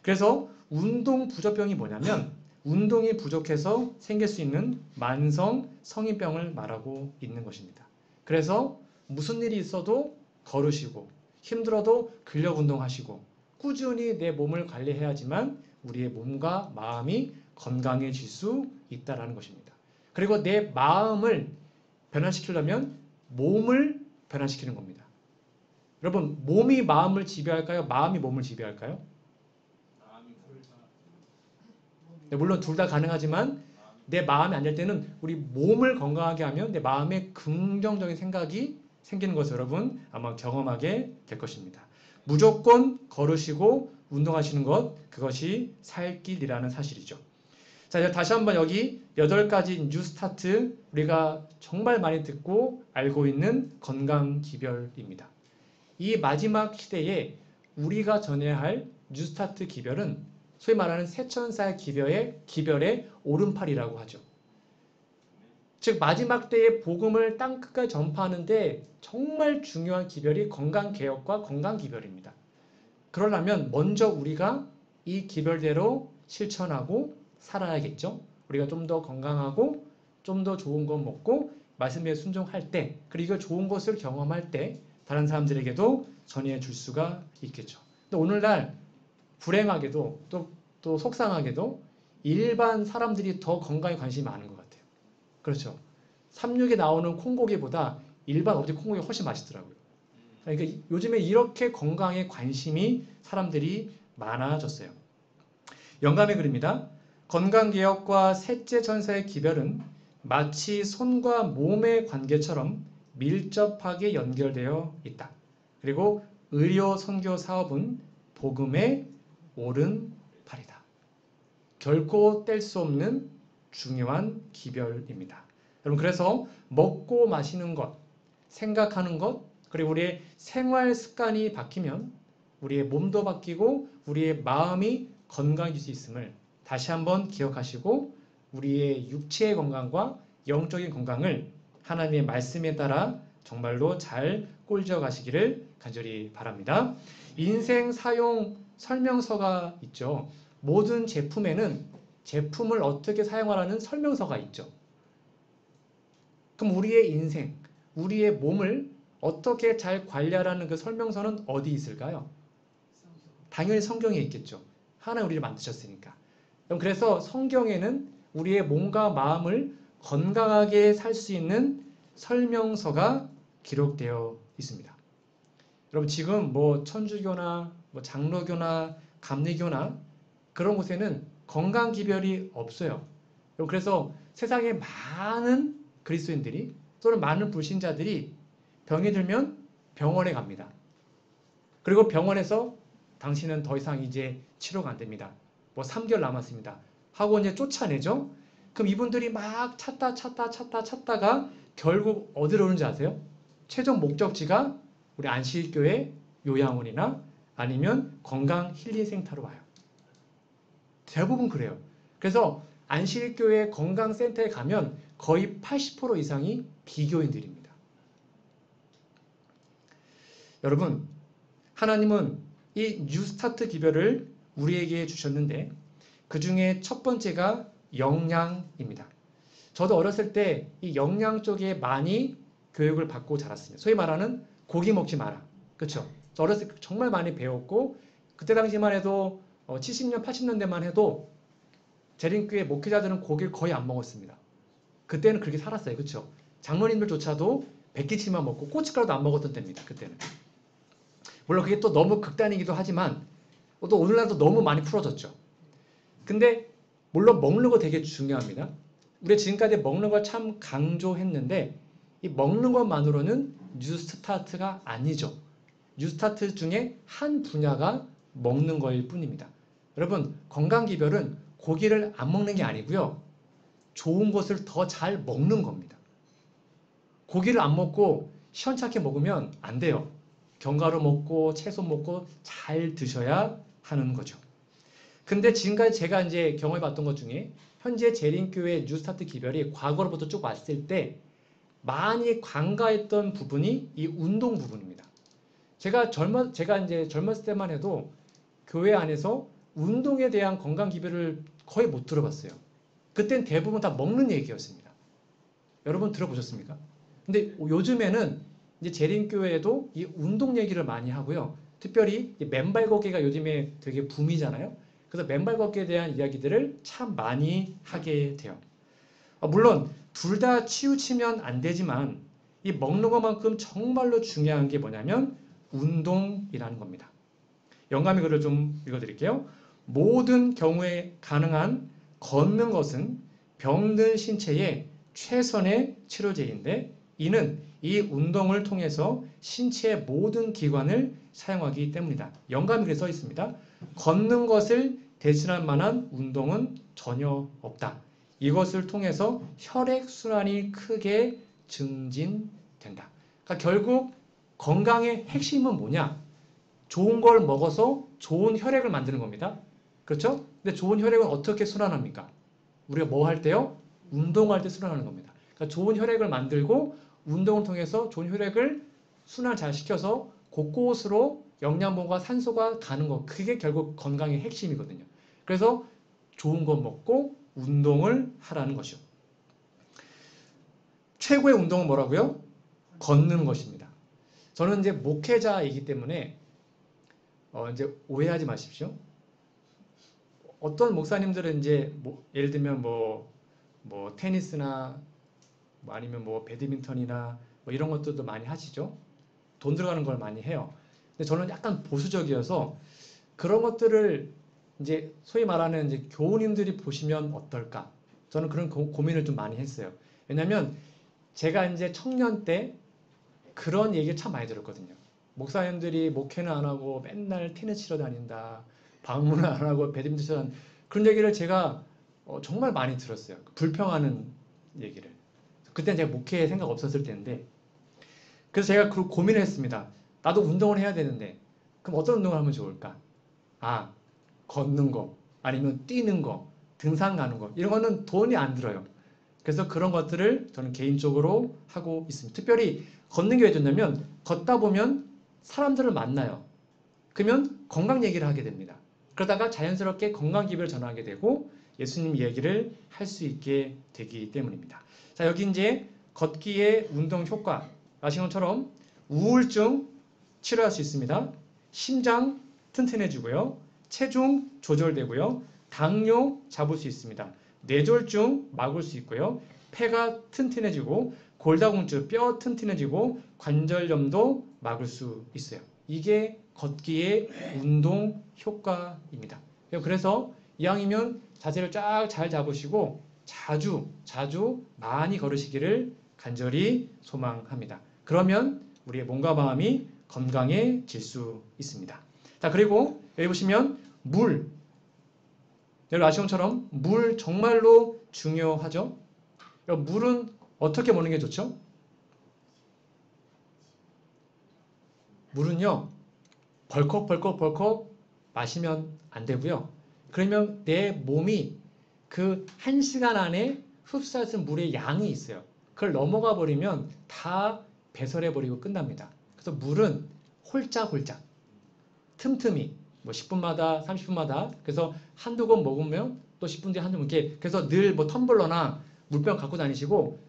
그래서 운동 부족병이 뭐냐면 운동이 부족해서 생길 수 있는 만성 성인병을 말하고 있는 것입니다. 그래서 무슨 일이 있어도 걸으시고 힘들어도 근력 운동하시고 꾸준히 내 몸을 관리해야지만 우리의 몸과 마음이 건강해질 수 있다는 것입니다. 그리고 내 마음을 변화시키려면 몸을 변화시키는 겁니다. 여러분 몸이 마음을 지배할까요? 마음이 몸을 지배할까요? 네, 물론 둘 다 가능하지만 내 마음이 안 될 때는 우리 몸을 건강하게 하면 내 마음에 긍정적인 생각이 생기는 것을 여러분 아마 경험하게 될 것입니다. 무조건 걸으시고 운동하시는 것 그것이 살 길이라는 사실이죠. 자, 이제 다시 한번 여기 8가지 뉴스타트 우리가 정말 많이 듣고 알고 있는 건강 기별입니다. 이 마지막 시대에 우리가 전해야 할 뉴스타트 기별은 소위 말하는 새천사 기별의 오른팔이라고 하죠. 즉 마지막 때의 복음을 땅끝까지 전파하는데 정말 중요한 기별이 건강개혁과 건강기별입니다. 그러려면 먼저 우리가 이 기별대로 실천하고 살아야겠죠. 우리가 좀 더 건강하고 좀 더 좋은 것 먹고 말씀에 순종할 때 그리고 좋은 것을 경험할 때 다른 사람들에게도 전해 줄 수가 있겠죠. 근데 오늘날 불행하게도 또 속상하게도 일반 사람들이 더 건강에 관심이 많은 것 같아요. 그렇죠. 36에 나오는 콩고기보다 일반 어디 콩고기가 훨씬 맛있더라고요. 그러니까 요즘에 이렇게 건강에 관심이 사람들이 많아졌어요. 영감의 글입니다. 건강개혁과 셋째 천사의 기별은 마치 손과 몸의 관계처럼 밀접하게 연결되어 있다. 그리고 의료 선교 사업은 복음의 오른팔이다. 결코 뗄 수 없는 중요한 기별입니다. 여러분, 그래서 먹고 마시는 것, 생각하는 것, 그리고 우리의 생활 습관이 바뀌면 우리의 몸도 바뀌고 우리의 마음이 건강해질 수 있음을 다시 한번 기억하시고 우리의 육체의 건강과 영적인 건강을 하나님의 말씀에 따라 정말로 잘 꼴져 가시기를 간절히 바랍니다. 인생 사용 설명서가 있죠. 모든 제품에는 제품을 어떻게 사용하라는 설명서가 있죠. 그럼 우리의 인생, 우리의 몸을 어떻게 잘 관리하라는 그 설명서는 어디 있을까요? 당연히 성경에 있겠죠. 하나님 우리를 만드셨으니까. 그래서 성경에는 우리의 몸과 마음을 건강하게 살 수 있는 설명서가 기록되어 있습니다. 여러분, 지금 뭐 천주교나 뭐 장로교나 감리교나 그런 곳에는 건강 기별이 없어요. 그래서 세상에 많은 그리스도인들이 또는 많은 불신자들이 병이 들면 병원에 갑니다. 그리고 병원에서 당신은 더 이상 이제 치료가 안 됩니다. 뭐 3개월 남았습니다. 하고 이제 쫓아내죠. 그럼 이분들이 막 찾다가 결국 어디로 오는지 아세요? 최종 목적지가 우리 안식교회 요양원이나 아니면 건강 힐링센터로 와요. 대부분 그래요. 그래서 안식교회 건강센터에 가면 거의 80% 이상이 비교인들입니다. 여러분, 하나님은 이 뉴스타트 기별을 우리에게 주셨는데 그 중에 첫 번째가 영양입니다. 저도 어렸을 때 이 영양 쪽에 많이 교육을 받고 자랐습니다. 소위 말하는 고기 먹지 마라. 그렇죠? 어렸을 때 정말 많이 배웠고 그때 당시만 해도 70년, 80년대만 해도 재림교회 목회자들은 고기를 거의 안 먹었습니다. 그때는 그렇게 살았어요. 그렇죠? 장로님들조차도 백기치만 먹고 고춧가루도 안 먹었던 때입니다. 그때는. 물론 그게 또 너무 극단이기도 하지만 또 오늘날도 너무 많이 풀어졌죠. 근데 물론 먹는 거 되게 중요합니다. 우리 지금까지 먹는 걸 참 강조했는데 이 먹는 것만으로는 뉴스타트가 아니죠. 뉴스타트 중에 한 분야가 먹는 거일 뿐입니다. 여러분, 건강기별은 고기를 안 먹는 게 아니고요. 좋은 것을 더 잘 먹는 겁니다. 고기를 안 먹고 시원찮게 먹으면 안 돼요. 견과류 먹고 채소 먹고 잘 드셔야 하는 거죠. 근데 지금까지 제가 이제 경험해 봤던 것 중에 현재 재림교회 뉴스타트 기별이 과거로부터 쭉 왔을 때 많이 간과했던 부분이 이 운동 부분입니다. 제가 이제 젊었을 때만 해도 교회 안에서 운동에 대한 건강 기별을 거의 못 들어봤어요. 그땐 대부분 다 먹는 얘기였습니다. 여러분 들어보셨습니까? 근데 요즘에는 이제 재림교회에도 이 운동 얘기를 많이 하고요. 특별히 맨발 걷기가 요즘에 되게 붐이잖아요. 그래서 맨발 걷기에 대한 이야기들을 참 많이 하게 돼요. 물론 둘 다 치우치면 안 되지만 이 먹는 것만큼 정말로 중요한 게 뭐냐면 운동이라는 겁니다. 영감의 글을 좀 읽어드릴게요. 모든 경우에 가능한 걷는 것은 병든 신체의 최선의 치료제인데 이는 이 운동을 통해서 신체의 모든 기관을 사용하기 때문이다. 영감이 그렇게 써 있습니다. 걷는 것을 대신할 만한 운동은 전혀 없다. 이것을 통해서 혈액순환이 크게 증진된다. 그러니까 결국 건강의 핵심은 뭐냐? 좋은 걸 먹어서 좋은 혈액을 만드는 겁니다. 그렇죠? 근데 좋은 혈액은 어떻게 순환합니까? 우리가 뭐 할 때요? 운동할 때 순환하는 겁니다. 그러니까 좋은 혈액을 만들고 운동을 통해서 좋은 혈액을 순환 잘 시켜서 곳곳으로 영양분과 산소가 가는 거. 그게 결국 건강의 핵심이거든요. 그래서 좋은 거 먹고 운동을 하라는 것이요. 최고의 운동은 뭐라고요? 걷는 것입니다. 저는 이제 목회자이기 때문에 이제 오해하지 마십시오. 어떤 목사님들은 이제 예를 들면 뭐 테니스나 뭐 아니면 뭐 배드민턴이나 뭐 이런 것들도 많이 하시죠. 돈 들어가는 걸 많이 해요. 근데 저는 약간 보수적이어서 그런 것들을 이제 소위 말하는 이제 교우님들이 보시면 어떨까? 저는 그런 고민을 좀 많이 했어요. 왜냐면 제가 이제 청년 때 그런 얘기를 참 많이 들었거든요. 목사님들이 목회는 안 하고 맨날 테니스 치러 다닌다. 방문을 안 하고 배드민턴 치러 다닌다. 그런 얘기를 제가 정말 많이 들었어요. 불평하는 얘기를. 그때는 제가 목회에 생각 없었을 때인데 그래서 제가 그 고민을 했습니다. 나도 운동을 해야 되는데 그럼 어떤 운동을 하면 좋을까? 아, 걷는 거 아니면 뛰는 거 등산 가는 거 이런 거는 돈이 안 들어요. 그래서 그런 것들을 저는 개인적으로 하고 있습니다. 특별히 걷는 게 왜 좋냐면 걷다 보면 사람들을 만나요. 그러면 건강 얘기를 하게 됩니다. 그러다가 자연스럽게 건강 기별을 전하게 되고 예수님 이야기를 할 수 있게 되기 때문입니다. 자, 여기 이제 걷기의 운동 효과 아시는 것처럼 우울증 치료할 수 있습니다. 심장 튼튼해지고요. 체중 조절되고요. 당뇨 잡을 수 있습니다. 뇌졸중 막을 수 있고요. 폐가 튼튼해지고 골다공증 뼈 튼튼해지고 관절염도 막을 수 있어요. 이게 걷기의 운동 효과입니다. 그래서 이왕이면 자세를 쫙 잘 잡으시고 자주 많이 걸으시기를 간절히 소망합니다. 그러면 우리의 몸과 마음이 건강해질 수 있습니다. 자, 그리고 여기 보시면 물. 여러분 아시는 것처럼 물 정말로 중요하죠? 물은 어떻게 먹는 게 좋죠? 물은요, 벌컥 마시면 안 되고요. 그러면 내 몸이 그 1시간 안에 흡수할 수 있는 물의 양이 있어요. 그걸 넘어가 버리면 다 배설해 버리고 끝납니다. 그래서 물은 홀짝홀짝 틈틈이 뭐 10분마다 30분마다 그래서 한두 번 먹으면 또 10분 뒤에 한두 번 이렇게 그래서 늘 뭐 텀블러나 물병 갖고 다니시고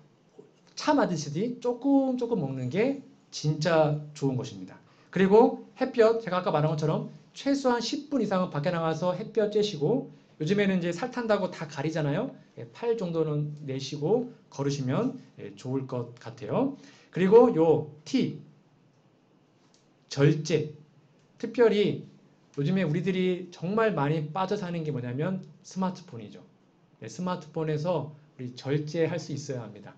차 마시듯이 조금 먹는 게 진짜 좋은 것입니다. 그리고 햇볕 제가 아까 말한 것처럼 최소한 10분 이상은 밖에 나가서 햇볕 쬐시고 요즘에는 이제 살 탄다고 다 가리잖아요. 팔 정도는 내쉬고 걸으시면 좋을 것 같아요. 그리고 요 티 절제 특별히 요즘에 우리들이 정말 많이 빠져 사는 게 뭐냐면 스마트폰이죠. 스마트폰에서 우리 절제할 수 있어야 합니다.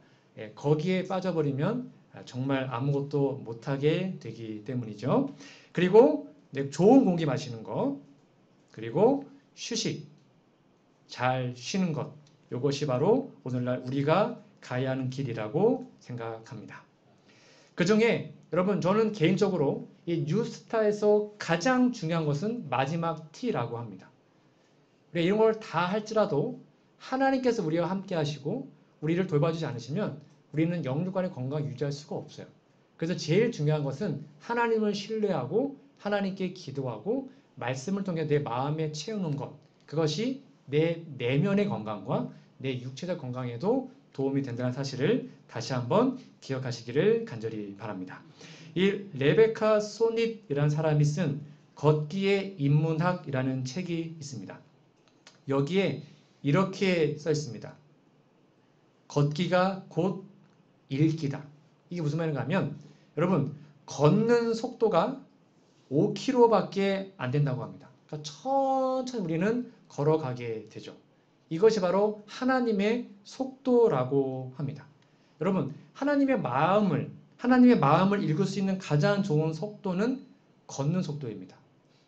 거기에 빠져버리면 정말 아무것도 못하게 되기 때문이죠. 그리고 좋은 공기 마시는 것, 그리고 휴식, 잘 쉬는 것, 이것이 바로 오늘날 우리가 가야 하는 길이라고 생각합니다. 그 중에 여러분 저는 개인적으로 이 뉴스타에서 가장 중요한 것은 마지막 T라고 합니다. 우리가 이런 걸 다 할지라도 하나님께서 우리와 함께 하시고 우리를 돌봐주지 않으시면 우리는 영육간의 건강을 유지할 수가 없어요. 그래서 제일 중요한 것은 하나님을 신뢰하고 하나님께 기도하고 말씀을 통해 내 마음에 채우는 것. 그것이 내 내면의 건강과 내 육체적 건강에도 도움이 된다는 사실을 다시 한번 기억하시기를 간절히 바랍니다. 이 레베카 소닛이라는 사람이 쓴 걷기의 인문학이라는 책이 있습니다. 여기에 이렇게 써 있습니다. 걷기가 곧 읽기다. 이게 무슨 말인가 하면 여러분 걷는 속도가 5km밖에 안 된다고 합니다. 그러니까 천천히 우리는 걸어가게 되죠. 이것이 바로 하나님의 속도라고 합니다. 여러분 하나님의 마음을 읽을 수 있는 가장 좋은 속도는 걷는 속도입니다.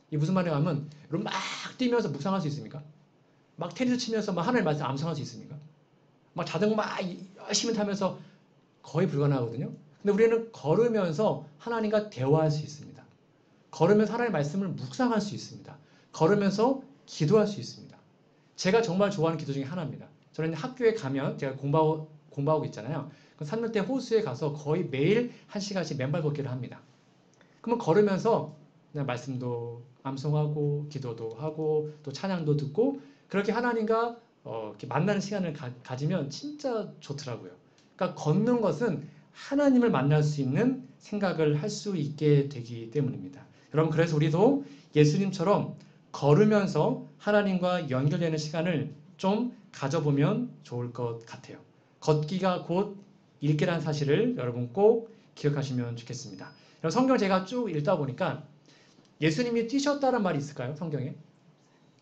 이게 무슨 말인가 하면 여러분 막 뛰면서 묵상할 수 있습니까? 막 테니스 치면서 막 하나님의 말씀 암송할 수 있습니까? 막 자전거 막 열심히 타면서 거의 불가능하거든요. 근데 우리는 걸으면서 하나님과 대화할 수 있습니다. 걸으면서 하나님의 말씀을 묵상할 수 있습니다. 걸으면서 기도할 수 있습니다. 제가 정말 좋아하는 기도 중에 하나입니다. 저는 학교에 가면 제가 공부하고 있잖아요. 산물대 호수에 가서 거의 매일 1시간씩 맨발 걷기를 합니다. 그러면 걸으면서 그냥 말씀도 암송하고 기도도 하고 또 찬양도 듣고 그렇게 하나님과 이렇게 만나는 시간을 가지면 진짜 좋더라고요. 그러니까 걷는 것은 하나님을 만날 수 있는 생각을 할 수 있게 되기 때문입니다. 여러분, 그래서 우리도 예수님처럼 걸으면서 하나님과 연결되는 시간을 좀 가져보면 좋을 것 같아요. 걷기가 곧 읽기라는 사실을 여러분 꼭 기억하시면 좋겠습니다. 성경 제가 쭉 읽다 보니까 예수님이 뛰셨다는 말이 있을까요? 성경에?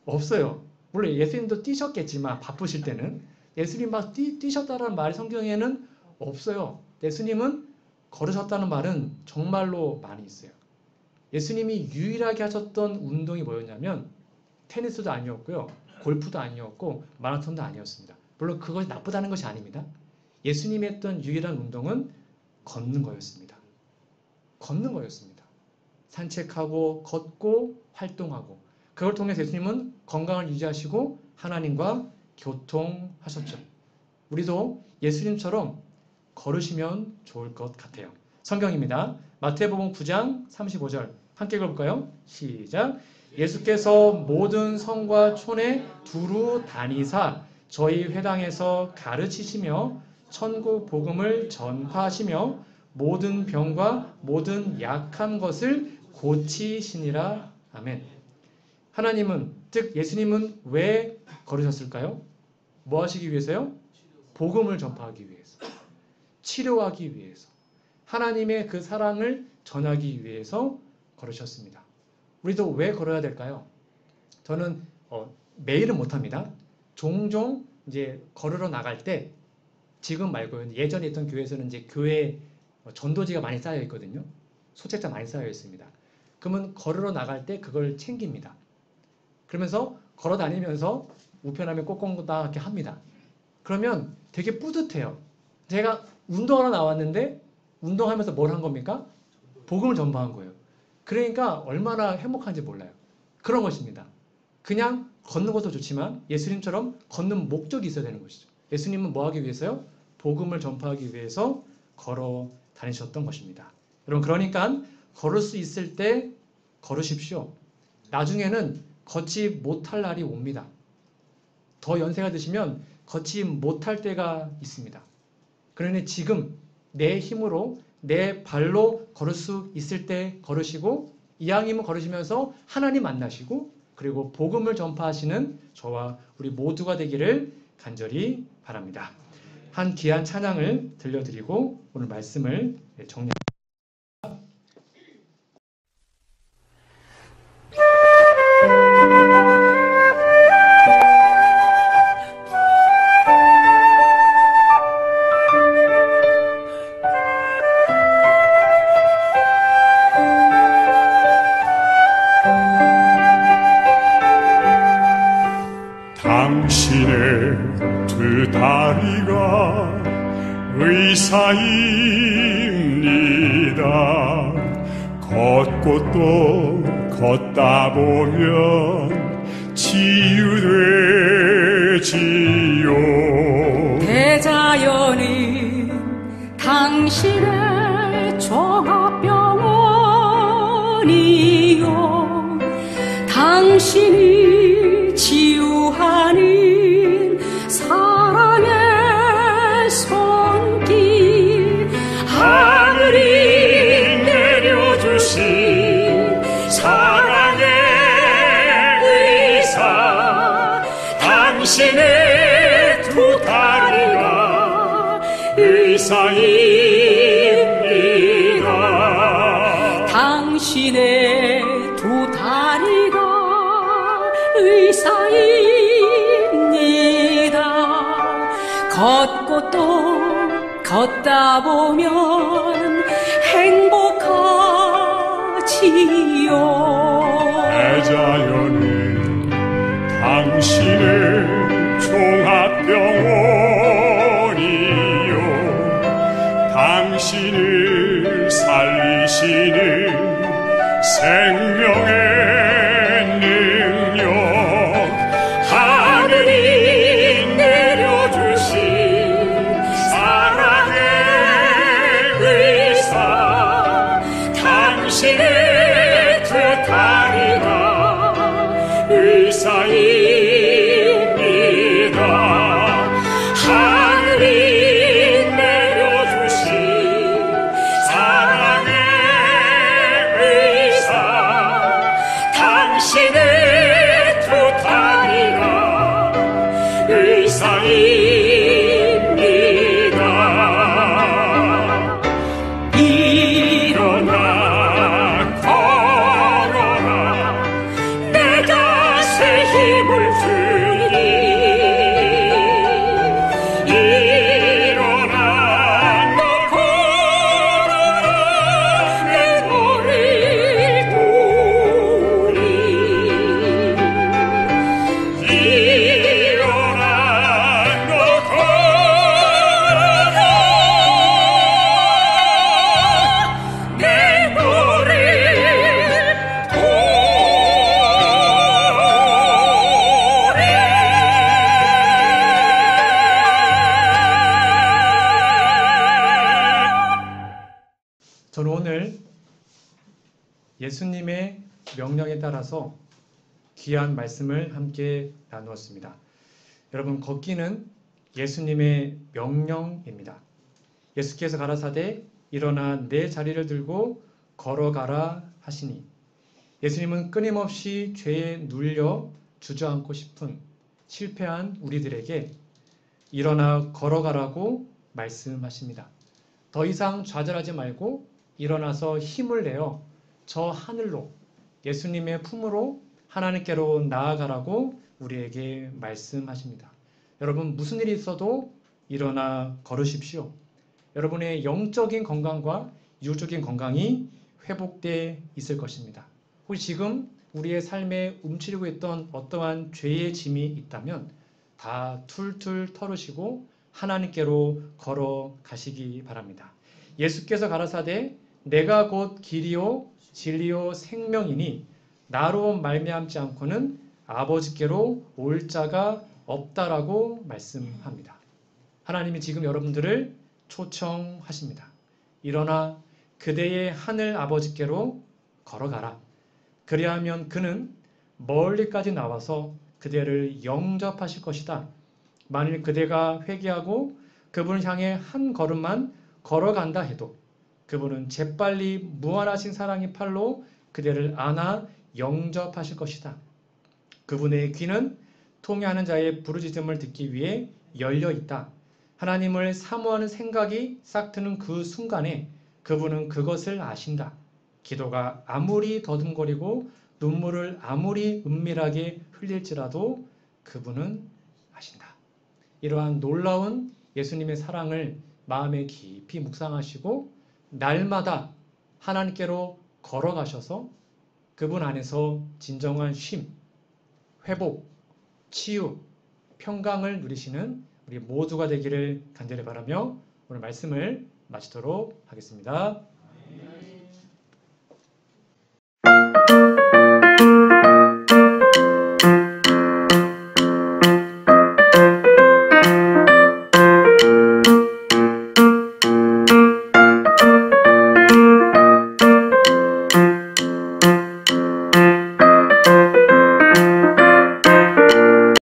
없어요. 물론 예수님도 뛰셨겠지만 바쁘실 때는 예수님 막 뛰셨다는 말이 성경에는 없어요. 예수님은 걸으셨다는 말은 정말로 많이 있어요. 예수님이 유일하게 하셨던 운동이 뭐였냐면 테니스도 아니었고요. 골프도 아니었고 마라톤도 아니었습니다. 물론 그것이 나쁘다는 것이 아닙니다. 예수님이 했던 유일한 운동은 걷는 거였습니다. 걷는 거였습니다. 산책하고 걷고 활동하고 그걸 통해서 예수님은 건강을 유지하시고 하나님과 교통하셨죠. 우리도 예수님처럼 걸으시면 좋을 것 같아요. 성경입니다. 마태복음 9장 35절 함께 읽어볼까요? 시작. 예수께서 모든 성과 촌에 두루 다니사 저희 회당에서 가르치시며 천국 복음을 전파하시며 모든 병과 모든 약한 것을 고치시니라. 아멘. 하나님은, 즉 예수님은 왜 걸으셨을까요? 뭐 하시기 위해서요? 복음을 전파하기 위해서, 치료하기 위해서, 하나님의 그 사랑을 전하기 위해서 걸으셨습니다. 우리도 왜 걸어야 될까요? 저는 매일은 못합니다. 종종 이제 걸으러 나갈 때, 지금 말고요. 예전에 있던 교회에서는 이제 교회 전도지가 많이 쌓여 있거든요. 소책자 많이 쌓여 있습니다. 그러면 걸으러 나갈 때 그걸 챙깁니다. 그러면서 걸어 다니면서 우편함에 꽂다 이렇게 합니다. 그러면 되게 뿌듯해요. 제가 운동하러 나왔는데 운동하면서 뭘 한 겁니까? 복음을 전파한 거예요. 그러니까 얼마나 행복한지 몰라요. 그런 것입니다. 그냥 걷는 것도 좋지만 예수님처럼 걷는 목적이 있어야 되는 것이죠. 예수님은 뭐 하기 위해서요? 복음을 전파하기 위해서 걸어 다니셨던 것입니다. 여러분, 그러니까 걸을 수 있을 때 걸으십시오. 나중에는 걷지 못할 날이 옵니다. 더 연세가 드시면 걷지 못할 때가 있습니다. 그러니 지금 내 힘으로 내 발로 걸을 수 있을 때 걸으시고 이왕이면 걸으시면서 하나님 만나시고 그리고 복음을 전파하시는 저와 우리 모두가 되기를 간절히 바랍니다. 한 귀한 찬양을 들려드리고 오늘 말씀을 정리합니다. 당신의 두 다리가 의사입니다. 걷고 또 걷다 보면 치유되지요. 대자연은 당신의 종합병원이요 당신이 치유하는 사랑의 손길 하늘이 내려주신 사랑의 의사 당신의 두 다리가 의사입니다. 당신의 두 다리가 의사입니다. 걷고 또 걷다 보면 행복하지요. 대자연은 당신의 종합병원이요 당신을 살리시는 생명의 당신의 두 다리가 의사입니다. 하늘이 내려주신 사랑의 의사 저는 오늘 예수님의 명령에 따라서 귀한 말씀을 함께 나누었습니다. 여러분, 걷기는 예수님의 명령입니다. 예수께서 가라사대 일어나 내 자리를 들고 걸어가라 하시니, 예수님은 끊임없이 죄에 눌려 주저앉고 싶은 실패한 우리들에게 일어나 걸어가라고 말씀하십니다. 더 이상 좌절하지 말고 일어나서 힘을 내어 저 하늘로, 예수님의 품으로, 하나님께로 나아가라고 우리에게 말씀하십니다. 여러분, 무슨 일이 있어도 일어나 걸으십시오. 여러분의 영적인 건강과 유적인 건강이 회복돼 있을 것입니다. 혹시 지금 우리의 삶에 움츠리고 있던 어떠한 죄의 짐이 있다면 다 툴툴 털으시고 하나님께로 걸어가시기 바랍니다. 예수께서 가라사대 내가 곧 길이요 진리요 생명이니 나로 말미암지 않고는 아버지께로 올 자가 없다라고 말씀합니다. 하나님이 지금 여러분들을 초청하십니다. 일어나 그대의 하늘 아버지께로 걸어가라. 그리하면 그는 멀리까지 나와서 그대를 영접하실 것이다. 만일 그대가 회개하고 그분을 향해 한 걸음만 걸어간다 해도 그분은 재빨리 무한하신 사랑의 팔로 그대를 안아 영접하실 것이다. 그분의 귀는 통회하는 자의 부르짖음을 듣기 위해 열려 있다. 하나님을 사모하는 생각이 싹 트는 그 순간에 그분은 그것을 아신다. 기도가 아무리 더듬거리고 눈물을 아무리 은밀하게 흘릴지라도 그분은 아신다. 이러한 놀라운 예수님의 사랑을 마음에 깊이 묵상하시고 날마다 하나님께로 걸어가셔서 그분 안에서 진정한 쉼, 회복, 치유, 평강을 누리시는 우리 모두가 되기를 간절히 바라며 오늘 말씀을 마치도록 하겠습니다.